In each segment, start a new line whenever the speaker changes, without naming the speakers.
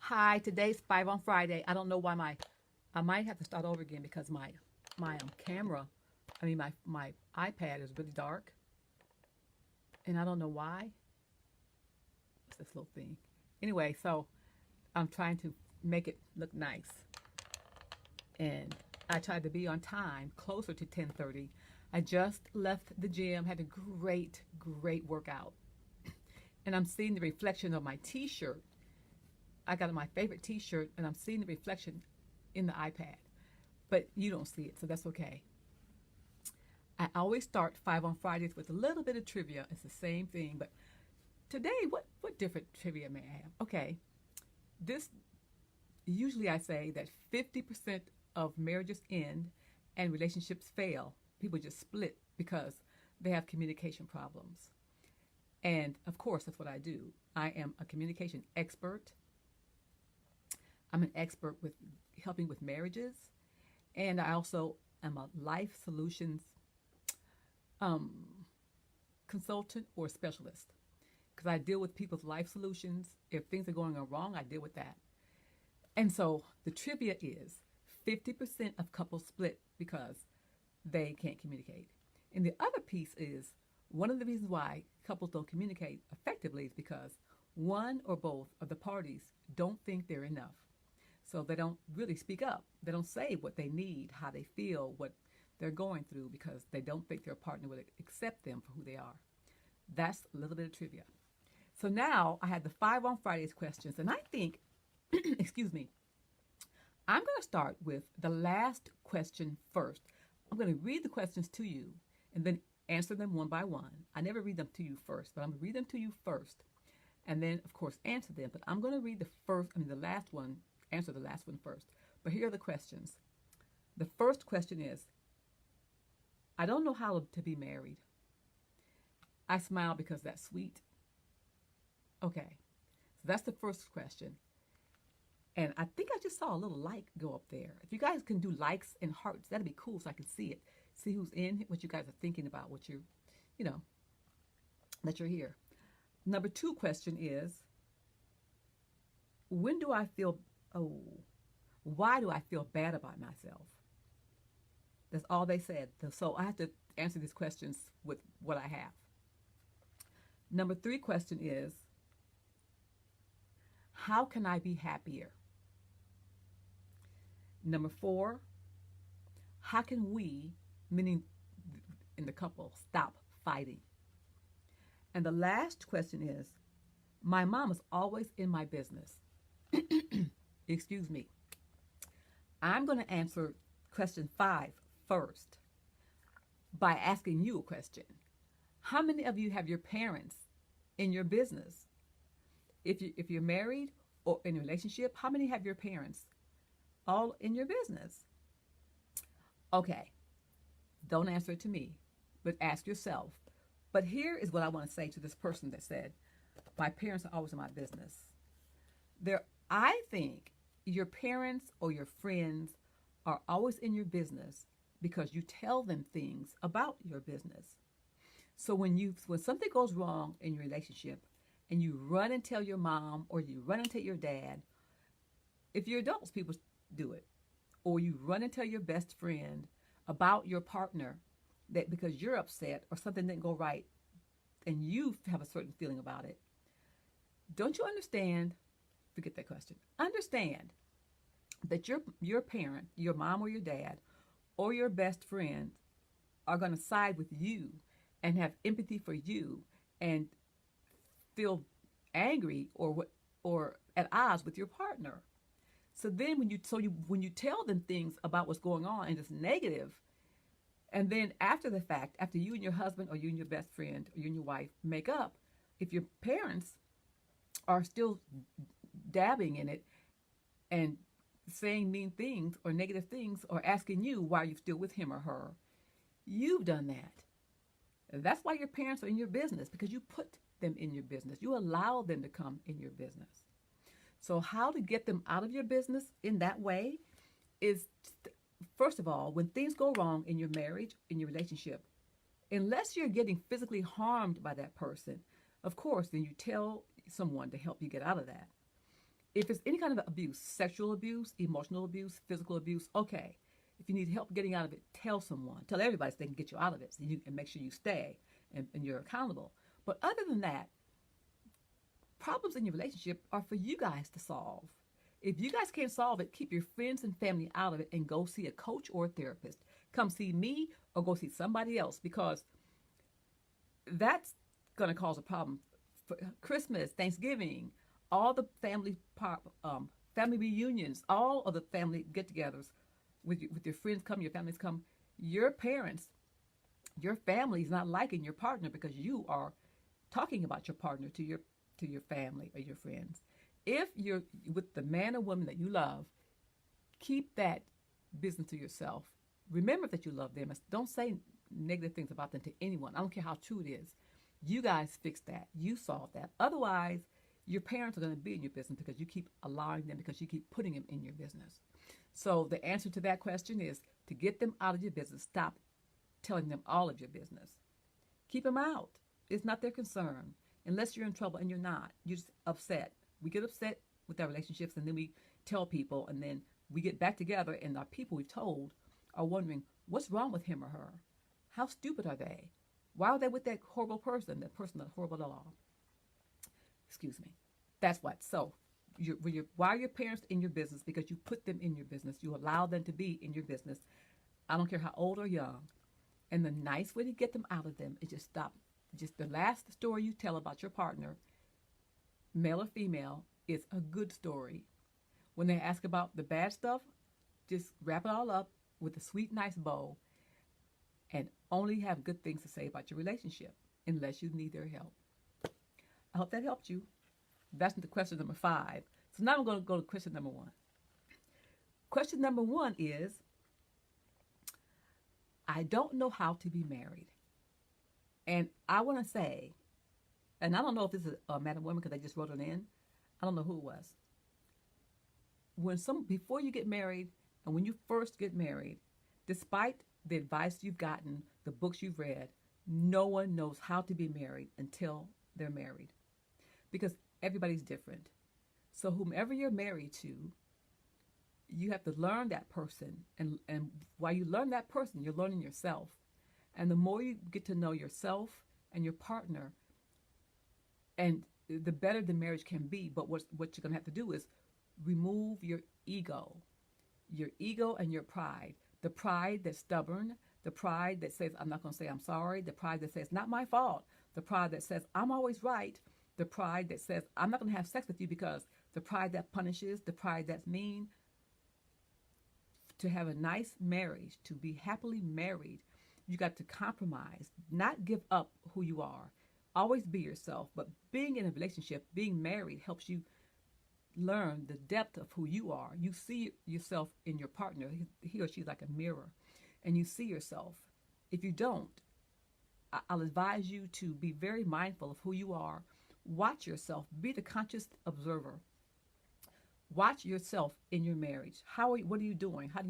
Hi, today's 5 on Friday. I don't know why I might have to start over again because my camera, my iPad is really dark, and I don't know why. What's this little thing? Anyway, so I'm trying to make it look nice, and I tried to be on time, closer to 10:30. I just left the gym, had a great workout, and I'm seeing the reflection of my T-shirt. I got my favorite T-shirt, and I'm seeing the reflection in the iPad, but you don't see it, so that's okay. I always start 5 on Fridays with a little bit of trivia. It's the same thing, but today, what different trivia may I have? Okay, this usually I say that 50% of marriages end and relationships fail. People just split because they have communication problems. And of course, that's what I do. I am a communication expert. I'm an expert with helping with marriages, and I also am a life solutions um, consultant or specialist because I deal with people's life solutions. If things are going wrong, I deal with that. And so the trivia is 50% of couples split because they can't communicate. And the other piece is one of the reasons why couples don't communicate effectively is because one or both of the parties don't think they're enough. So they don't really speak up. They don't say what they need, how they feel, what they're going through because they don't think their partner would accept them for who they are. That's a little bit of trivia. So now I had the 5 on Fridays questions, and I think, excuse me, I'm going to start with the last question first. I'm going to read the questions to you and then answer them one by one. I never read them to you first, but I'm going to read them to you first and then, of course, answer them. But I'm going to read the last one, answer the last one first. But here are the questions. The first question is, I don't know how to be married. I smile because that's sweet. Okay, so that's the first question. And I think I just saw a little like go up there. If you guys can do likes and hearts, that'd be cool so I can see it. See who's in, what you guys are thinking about, what you know, that you're here. Number two question is, when do I feel, oh, why do I feel bad about myself? That's all they said. So I have to answer these questions with what I have. Number three question is, how can I be happier? Number four, how can we, meaning in the couple, stop fighting? And the last question is, my mom is always in my business. Excuse me. I'm going to answer question 5 first by asking you a question. How many of you have your parents in your business? If you're married or in a relationship, how many have your parents all in your business? Okay, don't answer it to me, but ask yourself. But here is what I want to say to this person that said, my parents are always in my business. I think your parents or your friends are always in your business because you tell them things about your business. So when something goes wrong in your relationship and you run and tell your mom or you run and tell your dad, if you're adults, people do it. Or you run and tell your best friend about your partner that because you're upset or something didn't go right and you have a certain feeling about it. Don't you understand? Forget that question. Understand that your parent, your mom or your dad, or your best friend are going to side with you and have empathy for you and feel angry or at odds with your partner. So then when you tell them things about what's going on and it's negative, and then after the fact, after you and your husband or you and your best friend or you and your wife make up, if your parents are still dabbing in it and saying mean things or negative things or asking you why you're still with him or her, you've done that. That's why your parents are in your business, because you put them in your business. You allow them to come in your business. So how to get them out of your business in that way is, first of all, when things go wrong in your marriage, in your relationship, unless you're getting physically harmed by that person, of course, then you tell someone to help you get out of that. If it's any kind of abuse, sexual abuse, emotional abuse, physical abuse, okay. If you need help getting out of it, tell someone. Tell everybody so they can get you out of it, so you and make sure you stay and you're accountable. But other than that, problems in your relationship are for you guys to solve. If you guys can't solve it, keep your friends and family out of it and go see a coach or a therapist. Come see me or go see somebody else, because that's going to cause a problem. For Christmas, Thanksgiving, all the family reunions, all of the family get-togethers, with your friends come, your families come, your parents, your family is not liking your partner because you are talking about your partner to your family or your friends. If you're with the man or woman that you love, keep that business to yourself. Remember that you love them. Don't say negative things about them to anyone. I don't care how true it is. You guys fix that. You solve that. Otherwise, your parents are going to be in your business because you keep allowing them, because you keep putting them in your business. So the answer to that question is to get them out of your business. Stop telling them all of your business. Keep them out. It's not their concern. Unless you're in trouble, and you're not. You're just upset. We get upset with our relationships, and then we tell people, and then we get back together, and our people we've told are wondering, what's wrong with him or her? How stupid are they? Why are they with that horrible person, that person that's horrible at all? Excuse me. That's what. So why are your parents in your business? Because you put them in your business. You allow them to be in your business. I don't care how old or young. And the nice way to get them out of them is just stop. Just the last story you tell about your partner, male or female, is a good story. When they ask about the bad stuff, just wrap it all up with a sweet, nice bow, and only have good things to say about your relationship, unless you need their help. I hope that helped you. That's the question number 5. So now I'm going to go to question number 1. Question number 1 is, I don't know how to be married. And I want to say, and I don't know if this is a man or woman because they just wrote it in. I don't know who it was. Before you get married, and when you first get married, despite the advice you've gotten, the books you've read, no one knows how to be married until they're married, because everybody's different. So whomever you're married to, you have to learn that person, and while you learn that person, you're learning yourself. And the more you get to know yourself and your partner, and the better the marriage can be. But what you're going to have to do is remove your ego and your pride. The pride that's stubborn, the pride that says, I'm not going to say I'm sorry, the pride that says, not my fault, the pride that says, I'm always right, the pride that says, I'm not going to have sex with you, because the pride that punishes, the pride that's mean. To have a nice marriage, to be happily married, you got to compromise, not give up who you are. Always be yourself. But being in a relationship, being married, helps you learn the depth of who you are. You see yourself in your partner. He or she's like a mirror, and you see yourself. If you don't, I'll advise you to be very mindful of who you are. Watch yourself. Be the conscious observer. Watch yourself in your marriage. What are you doing? How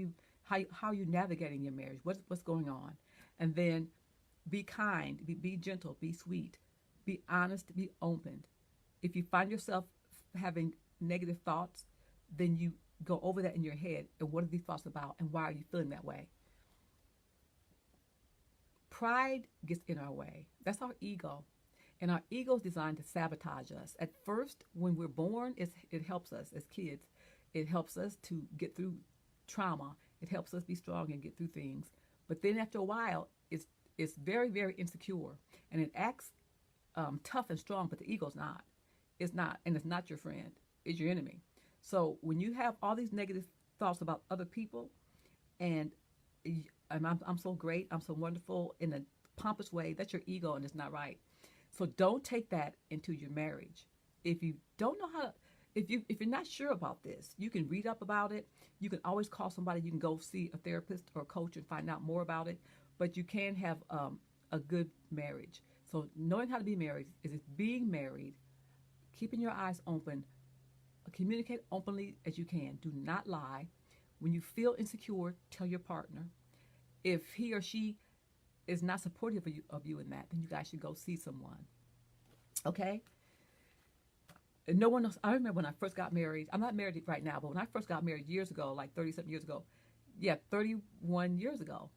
are you navigating your marriage? What's going on? And then be kind, be gentle, be sweet, be honest, be open. If you find yourself having negative thoughts, then you go over that in your head. And what are these thoughts about? And why are you feeling that way? Pride gets in our way. That's our ego. And our ego is designed to sabotage us. At first, when we're born, it helps us as kids. It helps us to get through trauma. It helps us be strong and get through things. But then after a while, it's very, very insecure. And it acts tough and strong, but the ego's not. It's not. And it's not your friend. It's your enemy. So when you have all these negative thoughts about other people, and I'm so great, I'm so wonderful, in a pompous way, that's your ego, and it's not right. So don't take that into your marriage. If you don't know how to, if you're not sure about this, you can read up about it. You can always call somebody. You can go see a therapist or a coach and find out more about it. But you can have a good marriage. So knowing how to be married is being married, keeping your eyes open, communicate openly as you can. Do not lie. When you feel insecure, tell your partner. If he or she is not supportive of you in that, then you guys should go see someone. Okay? And no one else. I remember when I first got married. I'm not married right now, but when I first got married years ago, like 30-something years ago, yeah, 31 years ago,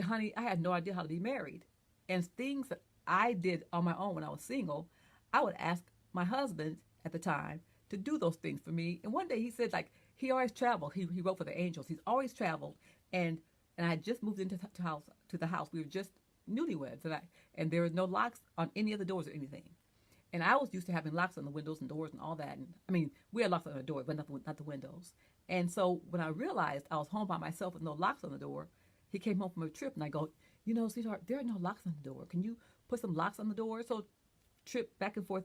honey, I had no idea how to be married. And things that I did on my own when I was single, I would ask my husband at the time to do those things for me. And one day he said, like, he always traveled. He wrote for the Angels. He's always traveled. And and I had just moved into the house. To the house, we were just newlyweds, and there was no locks on any of the doors or anything. And I was used to having locks on the windows and doors and all that. And I mean, we had locks on the door, but not the windows. And so when I realized I was home by myself with no locks on the door, he came home from a trip, and I go, sweetheart, there are no locks on the door. Can you put some locks on the door? So trip back and forth,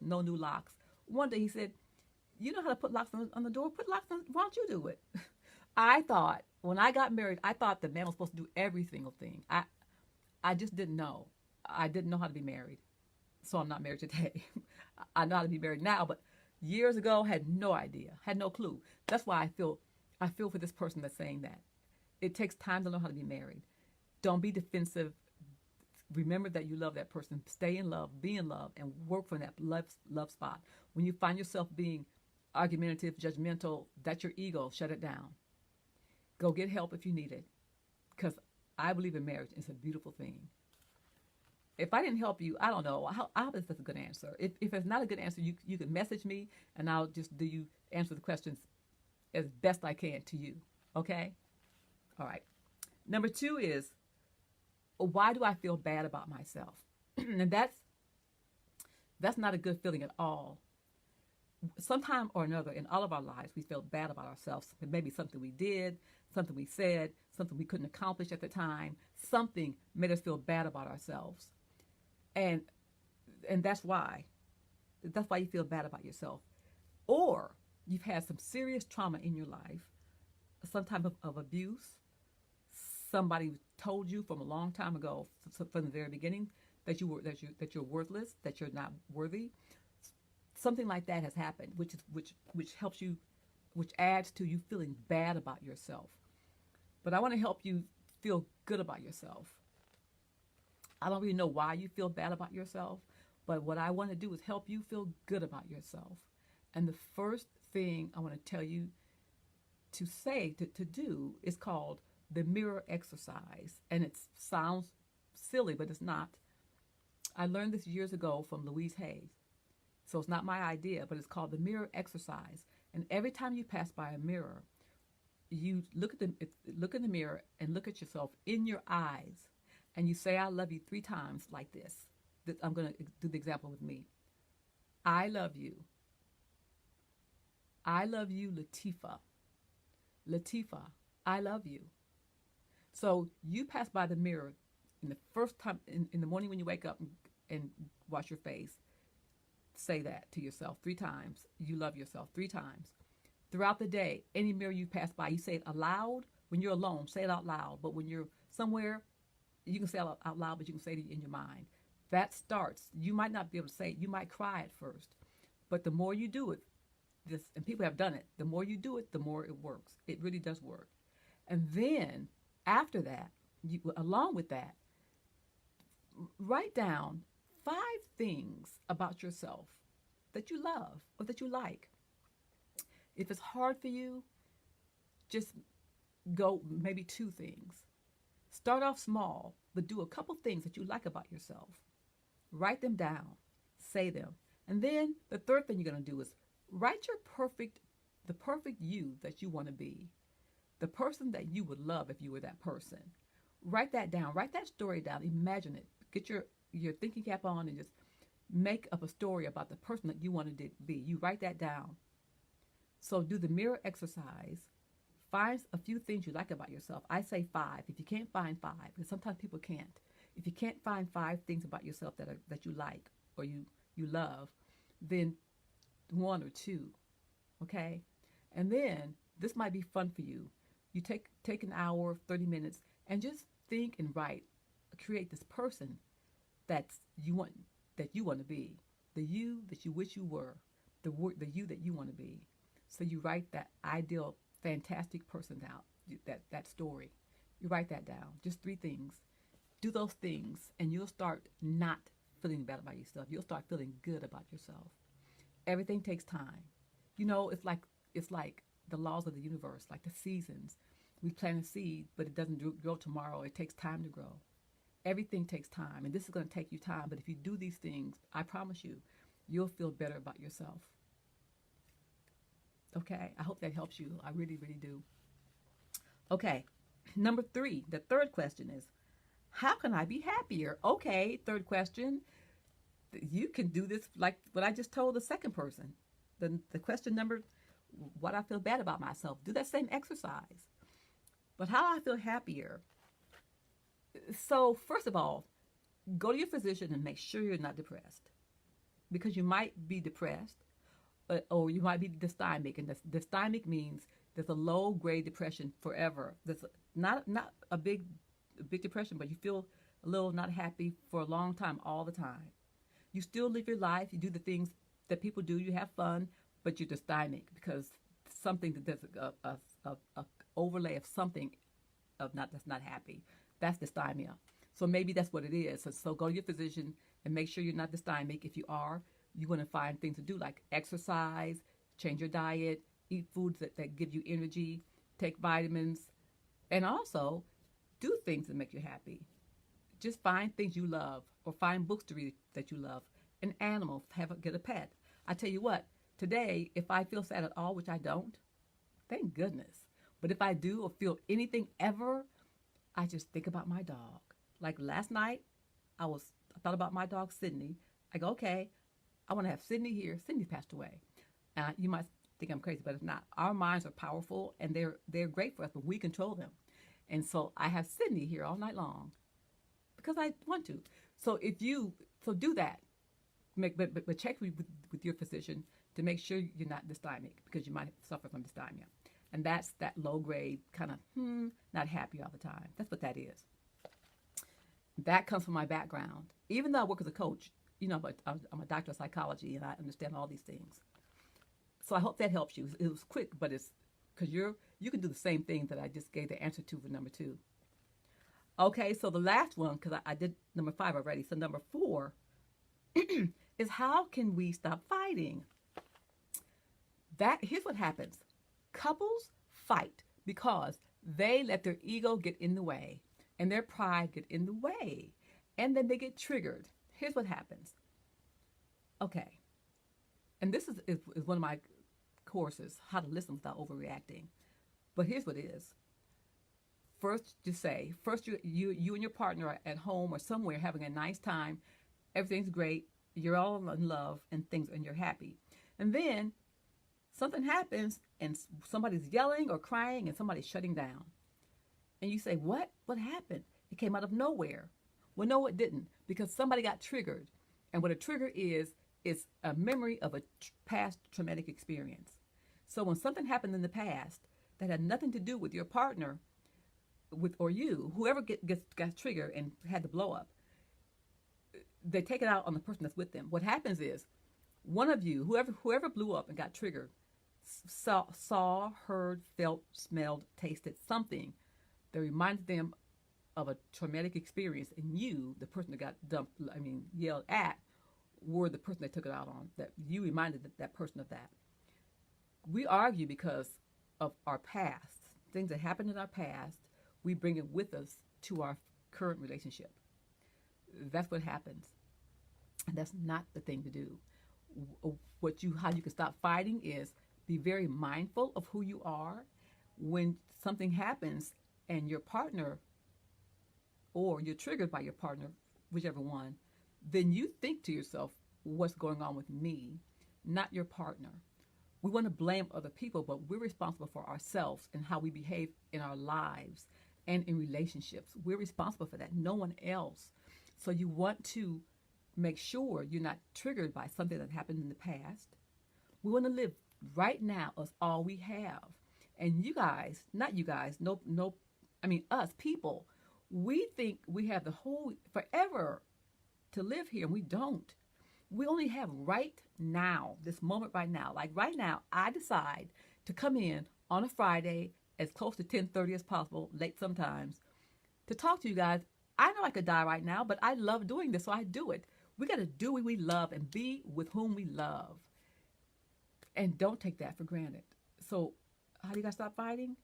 no new locks. One day he said, you know how to put locks on the door? Put locks on. Why don't you do it? I thought when I got married, I thought the man was supposed to do every single thing. I just didn't know. I didn't know how to be married, so I'm not married today. I know how to be married now, but years ago, had no idea, had no clue. That's why I feel for this person that's saying that. It takes time to learn how to be married. Don't be defensive. Remember that you love that person. Stay in love, be in love, and work from that love spot. When you find yourself being argumentative, judgmental, that's your ego. Shut it down. Go get help if you need it, because I believe in marriage. It's a beautiful thing. If I didn't help you, I don't know. I hope that's a good answer. If it's not a good answer, you can message me, and I'll just do you answer the questions as best I can to you. Okay? All right. Number 2 is, why do I feel bad about myself? And that's not a good feeling at all. Sometime or another in all of our lives, we feel bad about ourselves. It may be something we did, something we said, something we couldn't accomplish at the time. Something made us feel bad about ourselves. And that's why. That's why you feel bad about yourself. Or you've had some serious trauma in your life, some type of abuse. Somebody told you from a long time ago, from the very beginning, that you're worthless, that you're not worthy. Something like that has happened, which helps you, which adds to you feeling bad about yourself. But I want to help you feel good about yourself. I don't really know why you feel bad about yourself, but what I want to do is help you feel good about yourself. And the first thing I want to tell you to say, to do, is called the mirror exercise. And it sounds silly, but it's not. I learned this years ago from Louise Hay. So it's not my idea, but it's called the mirror exercise. And every time you pass by a mirror, you look in the mirror and look at yourself in your eyes, and you say, I love you 3 times like this. I'm going to do the example with me. I love you. I love you, Latifa. Latifa, I love you. So you pass by the mirror in the first time, in the morning when you wake up and wash your face. Say that to yourself 3 times. You love yourself 3 times. Throughout the day, any mirror you pass by, you say it aloud. When you're alone, say it out loud. But when you're somewhere, you can say it out loud, but you can say it in your mind. That starts. You might not be able to say it. You might cry at first. But the more you do it, and people have done it, the more you do it, the more it works. It really does work. And then, after that, along with that, write down 5 things about yourself that you love or that you like. If it's hard for you, just go maybe 2 things. Start off small, but do a couple things that you like about yourself. Write them down. Say them. And then the third thing you're going to do is write the perfect you that you want to be. The person that you would love if you were that person. Write that down. Write that story down. Imagine it. Get your thinking cap on and just make up a story about the person that you wanted to be. You write that down. So do the mirror exercise. Find a few things you like about yourself. I say 5. If you can't find 5, because sometimes people can't. If you can't find 5 things about yourself that you like or you love, then 1 or 2, okay? And then this might be fun for you. You take an hour, 30 minutes, and just think and write. Create this person that you want to be, the you that you wish you were, the you that you want to be. So you write that ideal, fantastic person down, that story. You write that down, just 3 things. Do those things, and you'll start not feeling bad about yourself. You'll start feeling good about yourself. Everything takes time. It's like the laws of the universe, like the seasons. We plant a seed, but it doesn't grow tomorrow. It takes time to grow. Everything takes time, and this is going to take you time. But if you do these things, I promise you, you'll feel better about yourself. Okay, I hope that helps you. I really, really do. Okay, number three, the third question is, how can I be happier? Okay, third question, you can do this like what I just told the second person. The question number, what I feel bad about myself. Do that same exercise. But how do I feel happier? So, first of all, go to your physician and make sure you're not depressed because you might be depressed or you might be dysthymic. And dysthymic means there's a low grade depression forever. There's not a big depression, but you feel a little not happy for a long time, all the time. You still live your life. You do the things that people do. You have fun, but you're dysthymic because something that there's a overlay of something of not that's not happy. That's dysthymia. So maybe that's what it is. So go to your physician and make sure you're not dysthymic. If you are, you're going to find things to do like exercise, change your diet, eat foods that give you energy, take vitamins, and also do things that make you happy. Just find things you love or find books to read that you love. An animal, get a pet. I tell you what, today, if I feel sad at all, which I don't, thank goodness. But if I do or feel anything ever, I just think about my dog. Like last night, I thought about my dog Sydney. I go, okay, I want to have Sydney here. Sydney passed away. You might think I'm crazy, but it's not. Our minds are powerful and they're great for us, but we control them. And so I have Sydney here all night long because I want to. So do that. But check with your physician to make sure you're not dysthymic because you might suffer from dysthymia. And that's that low grade kind of not happy all the time. That's what that is. That comes from my background. Even though I work as a coach, but I'm a doctor of psychology and I understand all these things. So I hope that helps you. It was quick, but it's because you can do the same thing that I just gave the answer to for number 2. Okay, so the last one, because I did number 5 already. So number 4 is how can we stop fighting? Here's what happens. Couples fight because they let their ego get in the way and their pride get in the way. And then they get triggered. Here's what happens. Okay. And this is one of my courses, how to listen without overreacting. But here's what it is. First, you and your partner are at home or somewhere having a nice time. Everything's great. You're all in love and you're happy. And then something happens and somebody's yelling or crying and somebody's shutting down. And you say, what? What happened? It came out of nowhere. Well, no, it didn't, because somebody got triggered. And what a trigger is a memory of a past traumatic experience. So when something happened in the past that had nothing to do with your partner, or you, whoever got triggered and had the blow up, they take it out on the person that's with them. What happens is one of you, whoever blew up and got triggered, saw, heard, felt, smelled, tasted something that reminded them of a traumatic experience, and you, the person that got yelled at, were the person that took it out on. That you reminded that person of that. We argue because of our past, things that happened in our past. We bring it with us to our current relationship. That's what happens, and that's not the thing to do. How you can stop fighting is be very mindful of who you are. When something happens and your partner, or you're triggered by your partner, whichever one, then you think to yourself, what's going on with me, not your partner. We want to blame other people, but we're responsible for ourselves and how we behave in our lives and in relationships. We're responsible for that, no one else. So you want to make sure you're not triggered by something that happened in the past. We want to live right now as all we have. And you guys, not you guys, us people, we think we have the whole forever to live here, and we don't. We only have right now, this moment right now. Like right now, I decide to come in on a Friday as close to 10:30 as possible, late sometimes, to talk to you guys. I know I could die right now, but I love doing this, so I do it. We got to do what we love and be with whom we love. And don't take that for granted. So, how do you guys stop fighting?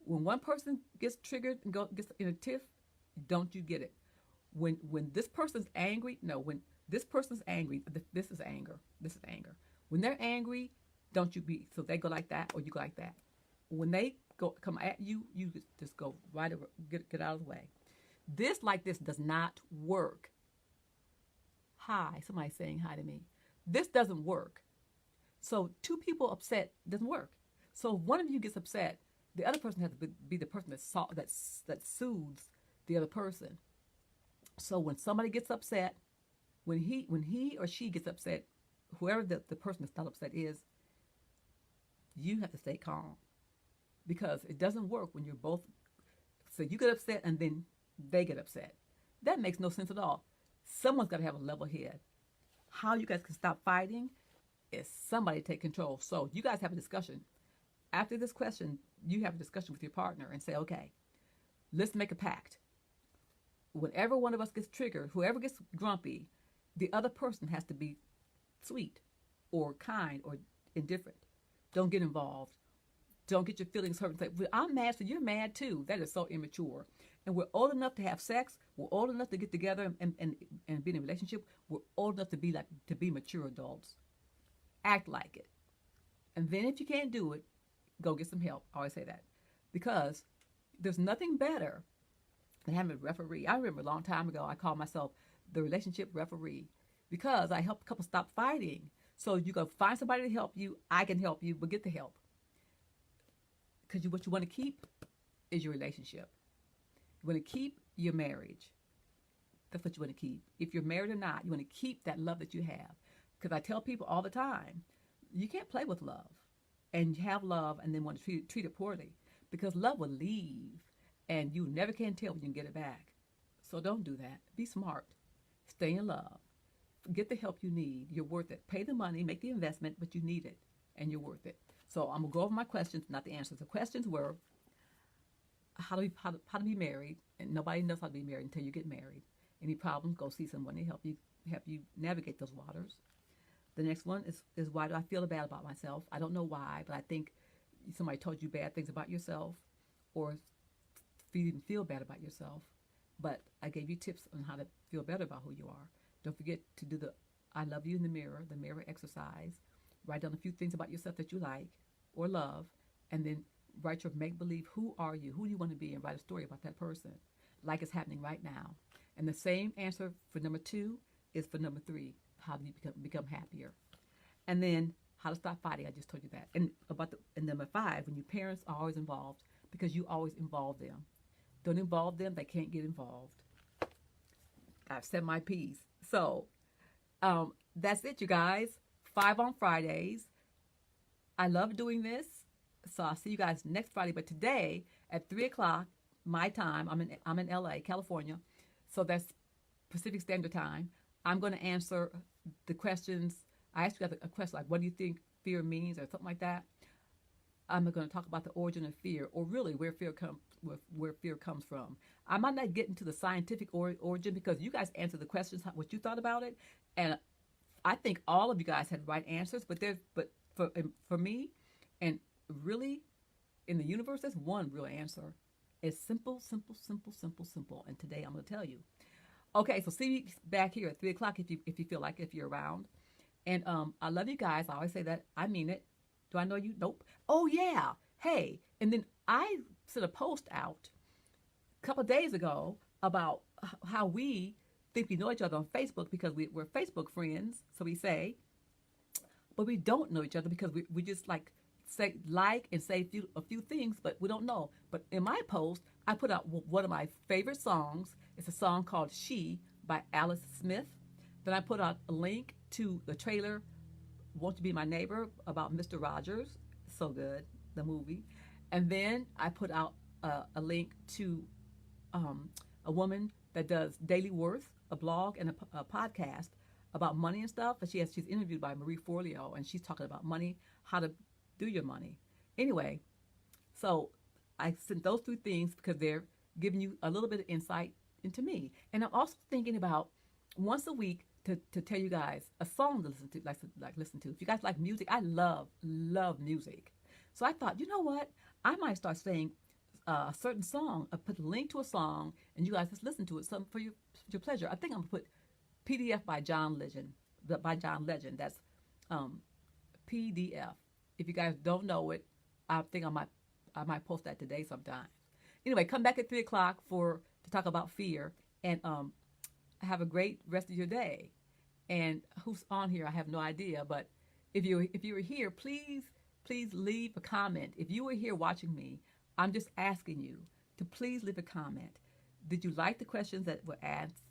When one person gets triggered and gets in a tiff, don't you get it? When this person's angry, no, when this person's angry, this is anger. This is anger. When they're angry, don't you be so they go like that or you go like that. When they come at you, you just go right over, get out of the way. This like this does not work. Hi, somebody saying hi to me. This doesn't work. So two people upset doesn't work. So if one of you gets upset, the other person has to be the person that soothes the other person. So when somebody gets upset, when he or she gets upset, whoever the person that's not upset is, you have to stay calm because it doesn't work when you're both. So you get upset and then they get upset. That makes no sense at all. Someone's got to have a level head. How you guys can stop fighting is somebody take control. So you guys have a discussion. After this question, you have a discussion with your partner and say, okay, let's make a pact. Whenever one of us gets triggered, whoever gets grumpy, the other person has to be sweet or kind or indifferent. Don't get involved. Don't get your feelings hurt and say, well, I'm mad, so you're mad too. That is so immature. And we're old enough to have sex. We're old enough to get together and be in a relationship. We're old enough to be mature adults. Act like it. And then if you can't do it, go get some help. I always say that. Because there's nothing better than having a referee. I remember a long time ago, I called myself the relationship referee because I helped couples stop fighting. So you go find somebody to help you. I can help you, but get the help. Because what you want to keep is your relationship. You want to keep your marriage. That's what you want to keep. If you're married or not, you want to keep that love that you have. Because I tell people all the time, you can't play with love and have love and then want to treat it poorly. Because love will leave and you never can tell when you can get it back. So don't do that. Be smart. Stay in love. Get the help you need. You're worth it. Pay the money, make the investment, but you need it and you're worth it. So I'm going to go over my questions, not the answers. The questions were, how to be married, and nobody knows how to be married until you get married. Any problems, go see someone to help you navigate those waters. The next one is why do I feel bad about myself? I don't know why, but I think somebody told you bad things about yourself, or you didn't feel bad about yourself. But I gave you tips on how to feel better about who you are. Don't forget to do the I love you in the mirror exercise. Write down a few things about yourself that you like or love, and then write your make-believe. Who are you? Who do you want to be? And write a story about that person like it's happening right now. And the same answer for number 2 is for number 3. How do you become happier? And then how to stop fighting. I just told you that. And number 5, when your parents are always involved, because you always involve them. Don't involve them. They can't get involved. I've said my piece. So that's it, you guys. 5 on Fridays. I love doing this. So I'll see you guys next Friday. But today at 3 o'clock, my time, I'm in LA, California. So that's Pacific Standard Time. I'm going to answer the questions. I asked you guys a question like, what do you think fear means or something like that? I'm going to talk about the origin of fear, or really where fear comes from. I might not get into the scientific origin because you guys answered the questions, what you thought about it, and I think all of you guys had right answers. But for me, and really in the universe, there's one real answer. It's simple, simple, simple, simple, simple. And today I'm going to tell you. Okay, so see you back here at 3 o'clock if you feel like it, if you're around. And I love you guys. I always say that. I mean it. Do I know you? Nope. Oh, yeah. Hey. And then I sent a post out a couple of days ago about how we think we know each other on Facebook because we're Facebook friends, so we say. But we don't know each other because we just say and say a few things, but we don't know. But in my post, I put out one of my favorite songs. It's a song called She by Alice Smith. Then I put out a link to the trailer, Won't You Be My Neighbor, about Mr. Rogers. So good, the movie. And then I put out a link to a woman that does Daily Worth, a blog and a podcast about money and stuff. But she's interviewed by Marie Forleo, and she's talking about money, how to do your money. Anyway, so I sent those 3 things because they're giving you a little bit of insight into me. And I'm also thinking about once a week to tell you guys a song to listen to, like listen to. If you guys like music, I love music. So I thought, you know what? I might start saying a certain song. I put a link to a song, and you guys just listen to it. Something for your pleasure. I think I'm gonna put PDF by John Legend. By John Legend. That's PDF. If you guys don't know it, I think I might post that today sometime. Anyway, come back at 3 o'clock to talk about fear, and have a great rest of your day. And who's on here, I have no idea, but if you were here, please leave a comment. If you were here watching me, I'm just asking you to please leave a comment. Did you like the questions that were asked?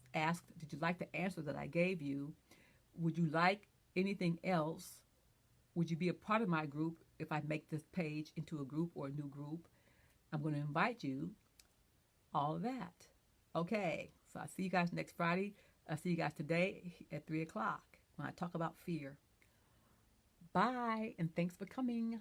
Did you like the answer that I gave you? Would you like anything else? Would you be a part of my group if I make this page into a group or a new group? I'm going to invite you. All of that. Okay, so I'll see you guys next Friday. I'll see you guys today at 3 o'clock when I talk about fear. Bye, and thanks for coming.